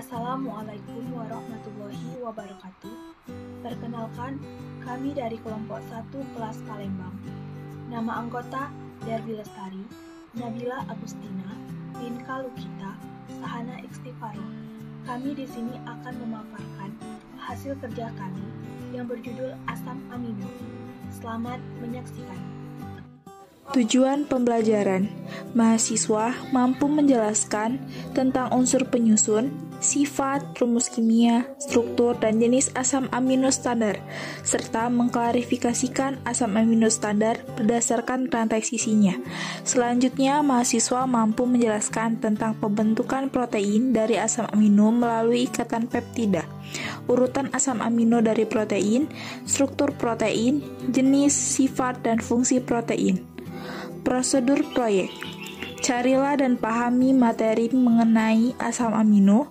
Assalamualaikum warahmatullahi wabarakatuh. Perkenalkan, kami dari kelompok 1 kelas Palembang. Nama anggota Derby Lestari, Nabila Agustina, Pinka Lukita, Sahana Istighfaro. Kami di sini akan memaparkan hasil kerja kami yang berjudul asam amino. Selamat menyaksikan. Tujuan pembelajaran, mahasiswa mampu menjelaskan tentang unsur penyusun, sifat, rumus kimia, struktur, dan jenis asam amino standar, serta mengklarifikasikan asam amino standar berdasarkan rantai sisinya. Selanjutnya, mahasiswa mampu menjelaskan tentang pembentukan protein dari asam amino melalui ikatan peptida, urutan asam amino dari protein, struktur protein, jenis, sifat, dan fungsi protein. Prosedur proyek. Carilah dan pahami materi mengenai asam amino.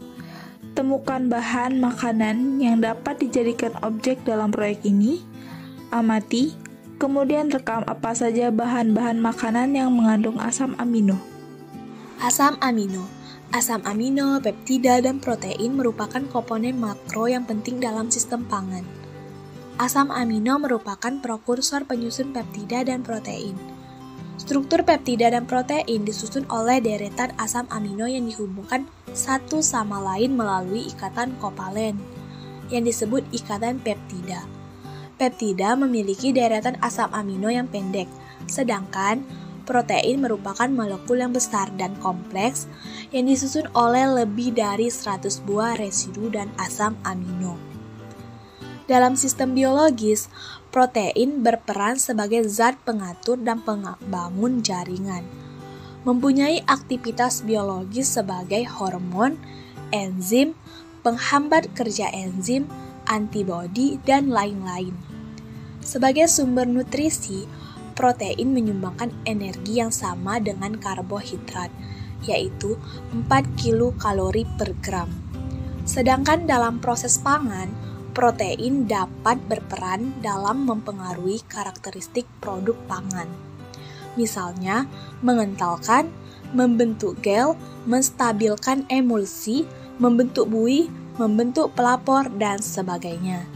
Temukan bahan makanan yang dapat dijadikan objek dalam proyek ini. Amati, kemudian rekam apa saja bahan-bahan makanan yang mengandung asam amino. Asam amino. Asam amino, peptida, dan protein merupakan komponen makro yang penting dalam sistem pangan. Asam amino merupakan prekursor penyusun peptida dan protein. Struktur peptida dan protein disusun oleh deretan asam amino yang dihubungkan satu sama lain melalui ikatan kovalen, yang disebut ikatan peptida. Peptida memiliki deretan asam amino yang pendek, sedangkan protein merupakan molekul yang besar dan kompleks yang disusun oleh lebih dari 100 buah residu dan asam amino. Dalam sistem biologis, protein berperan sebagai zat pengatur dan pembangun jaringan. Mempunyai aktivitas biologis sebagai hormon, enzim, penghambat kerja enzim, antibodi, dan lain-lain. Sebagai sumber nutrisi, protein menyumbangkan energi yang sama dengan karbohidrat, yaitu 4 kilokalori per gram. Sedangkan dalam proses pangan, protein dapat berperan dalam mempengaruhi karakteristik produk pangan. Misalnya, mengentalkan, membentuk gel, menstabilkan emulsi, membentuk buih, membentuk pelapor, dan sebagainya.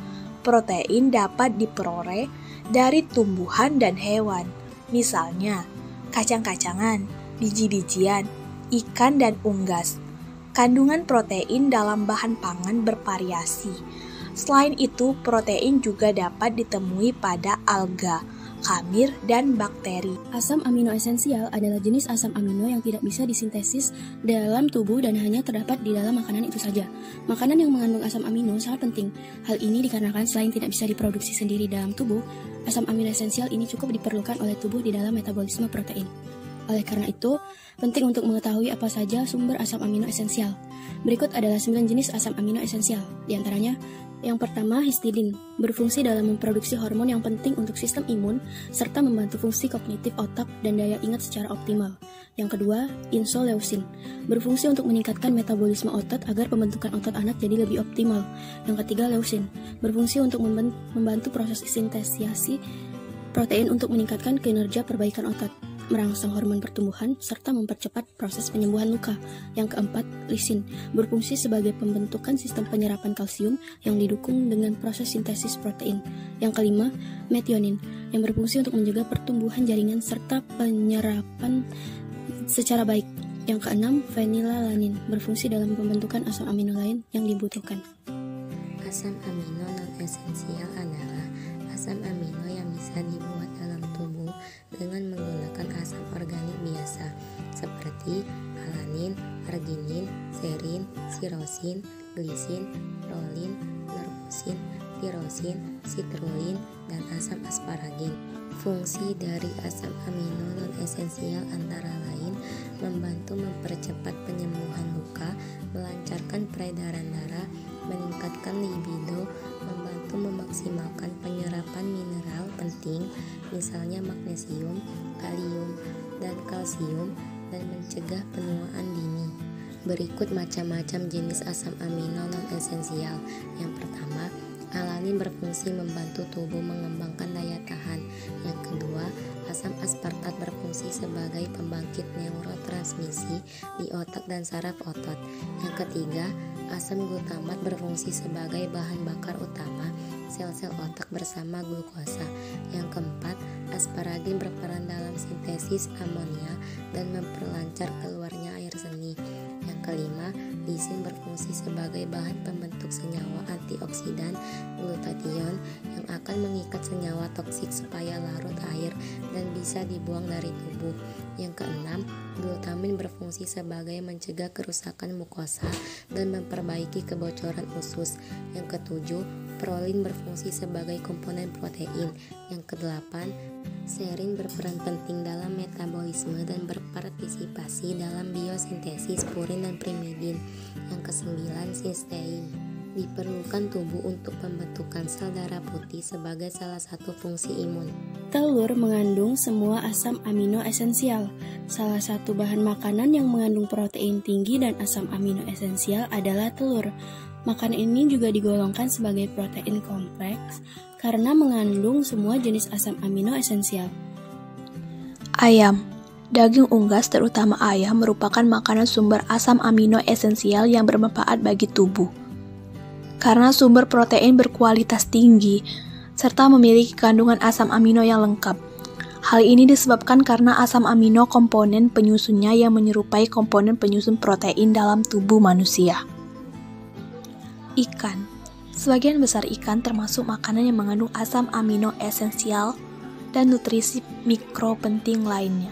Protein dapat diperoleh dari tumbuhan dan hewan, misalnya kacang-kacangan, biji-bijian, ikan, dan unggas. Kandungan protein dalam bahan pangan bervariasi. Selain itu, protein juga dapat ditemui pada alga, kamir, dan bakteri. Asam amino esensial adalah jenis asam amino yang tidak bisa disintesis dalam tubuh dan hanya terdapat di dalam makanan itu saja. Makanan yang mengandung asam amino sangat penting. Hal ini dikarenakan selain tidak bisa diproduksi sendiri dalam tubuh, asam amino esensial ini cukup diperlukan oleh tubuh di dalam metabolisme protein. Oleh karena itu, penting untuk mengetahui apa saja sumber asam amino esensial. Berikut adalah 9 jenis asam amino esensial. Di antaranya, yang pertama, histidin, berfungsi dalam memproduksi hormon yang penting untuk sistem imun, serta membantu fungsi kognitif otak dan daya ingat secara optimal. Yang kedua, insoleusin, berfungsi untuk meningkatkan metabolisme otot agar pembentukan otot anak jadi lebih optimal. Yang ketiga, leusin, berfungsi untuk membantu proses sintetisasi protein untuk meningkatkan kinerja perbaikan otot, merangsang hormon pertumbuhan, serta mempercepat proses penyembuhan luka. Yang keempat, lisin, berfungsi sebagai pembentukan sistem penyerapan kalsium yang didukung dengan proses sintesis protein. Yang kelima, metionin, yang berfungsi untuk menjaga pertumbuhan jaringan serta penyerapan secara baik. Yang keenam, fenilalanin, berfungsi dalam pembentukan asam amino lain yang dibutuhkan. Asam amino non-esensial adalah asam amino yang bisa dibuat dalam tubuh dengan menggunakan asam organik biasa seperti alanin, arginin, serin, sirosin, glisin, prolin, nervosin, tirosin, citrulline, dan asam asparagin. Fungsi dari asam amino non-esensial antara lain membantu mempercepat penyembuhan luka, melancarkan peredaran darah, meningkatkan libido, membantu memaksimalkan penyerapan mineral penting, misalnya magnesium, kalium, dan kalsium, dan mencegah penuaan dini. Berikut macam-macam jenis asam amino non-esensial. Yang pertama, alanin berfungsi membantu tubuh mengembangkan daya tahan. Yang kedua, asam aspartat berfungsi sebagai pembangkit neurotransmisi di otak dan saraf otot. Yang ketiga, Asam glutamat berfungsi sebagai bahan bakar utama sel-sel otak bersama glukosa. Yang keempat, asparagin berperan dalam sintesis amonia dan memperlancar keluarnya air seni. Yang kelima, lisin berfungsi sebagai bahan pembentuk senyawa antioksidan glutathione yang akan mengikat senyawa toksik supaya larut air dan bisa dibuang dari tubuh. Yang keenam, glutamin berfungsi sebagai mencegah kerusakan mukosa dan memperbaiki kebocoran usus. Yang ketujuh, prolin berfungsi sebagai komponen protein. Yang kedelapan, serin berperan penting dalam metabolisme dan berpartisipasi dalam biosintesis purin dan primidin. Yang kesembilan, sistein diperlukan tubuh untuk pembentukan sel darah putih sebagai salah satu fungsi imun. Telur mengandung semua asam amino esensial. Salah satu bahan makanan yang mengandung protein tinggi dan asam amino esensial adalah telur. Makanan ini juga digolongkan sebagai protein kompleks karena mengandung semua jenis asam amino esensial. Ayam. Daging unggas terutama ayam merupakan makanan sumber asam amino esensial yang bermanfaat bagi tubuh. Karena sumber protein berkualitas tinggi, serta memiliki kandungan asam amino yang lengkap. Hal ini disebabkan karena asam amino komponen penyusunnya yang menyerupai komponen penyusun protein dalam tubuh manusia. Ikan. Sebagian besar ikan termasuk makanan yang mengandung asam amino esensial dan nutrisi mikro penting lainnya.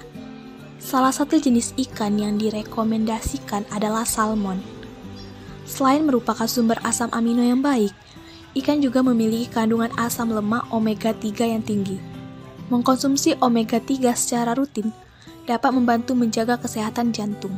Salah satu jenis ikan yang direkomendasikan adalah salmon. Selain merupakan sumber asam amino yang baik, ikan juga memiliki kandungan asam lemak omega 3 yang tinggi. Mengkonsumsi omega 3 secara rutin dapat membantu menjaga kesehatan jantung.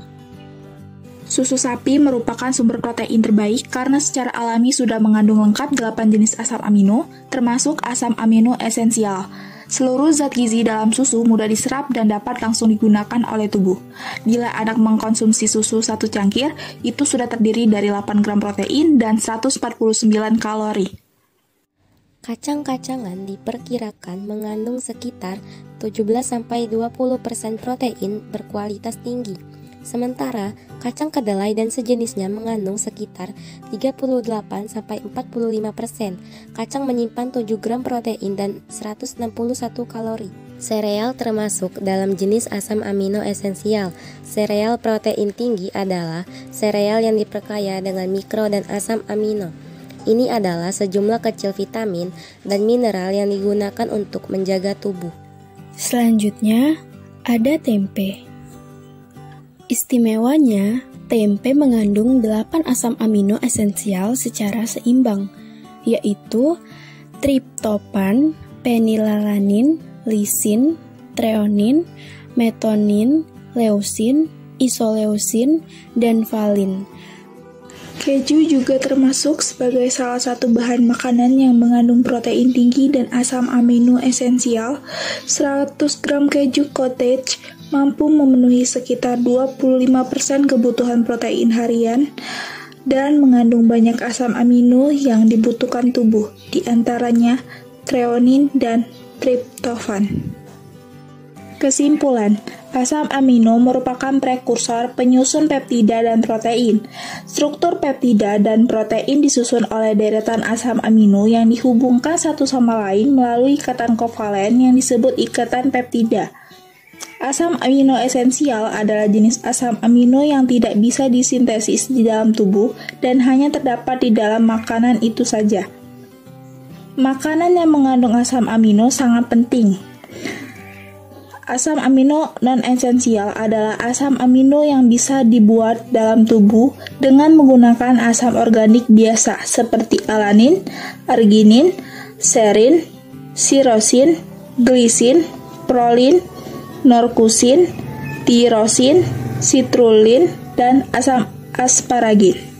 Susu sapi merupakan sumber protein terbaik karena secara alami sudah mengandung lengkap 8 jenis asam amino, termasuk asam amino esensial. Seluruh zat gizi dalam susu mudah diserap dan dapat langsung digunakan oleh tubuh. Bila anak mengkonsumsi susu 1 cangkir, itu sudah terdiri dari 8 gram protein dan 149 kalori. Kacang-kacangan diperkirakan mengandung sekitar 17-20% protein berkualitas tinggi. Sementara, kacang kedelai dan sejenisnya mengandung sekitar 38-45%. Kacang menyimpan 7 gram protein dan 161 kalori. Sereal termasuk dalam jenis asam amino esensial. Sereal protein tinggi adalah sereal yang diperkaya dengan mikro dan asam amino. Ini adalah sejumlah kecil vitamin dan mineral yang digunakan untuk menjaga tubuh. Selanjutnya, ada tempe. Istimewanya, tempe mengandung 8 asam amino esensial secara seimbang, yaitu triptofan, fenilalanin, lisin, treonin, metonin, leusin, isoleusin, dan valin. Keju juga termasuk sebagai salah satu bahan makanan yang mengandung protein tinggi dan asam amino esensial. 100 gram keju cottage mampu memenuhi sekitar 25% kebutuhan protein harian dan mengandung banyak asam amino yang dibutuhkan tubuh, di antaranya treonin dan triptofan. Kesimpulan, asam amino merupakan prekursor penyusun peptida dan protein. Struktur peptida dan protein disusun oleh deretan asam amino yang dihubungkan satu sama lain melalui ikatan kovalen yang disebut ikatan peptida. Asam amino esensial adalah jenis asam amino yang tidak bisa disintesis di dalam tubuh dan hanya terdapat di dalam makanan itu saja. Makanan yang mengandung asam amino sangat penting. Asam amino non-esensial adalah asam amino yang bisa dibuat dalam tubuh dengan menggunakan asam organik biasa seperti alanin, arginin, serin, sirosin, glisin, prolin, norkusin, tirosin, citrulline, dan asam asparagin.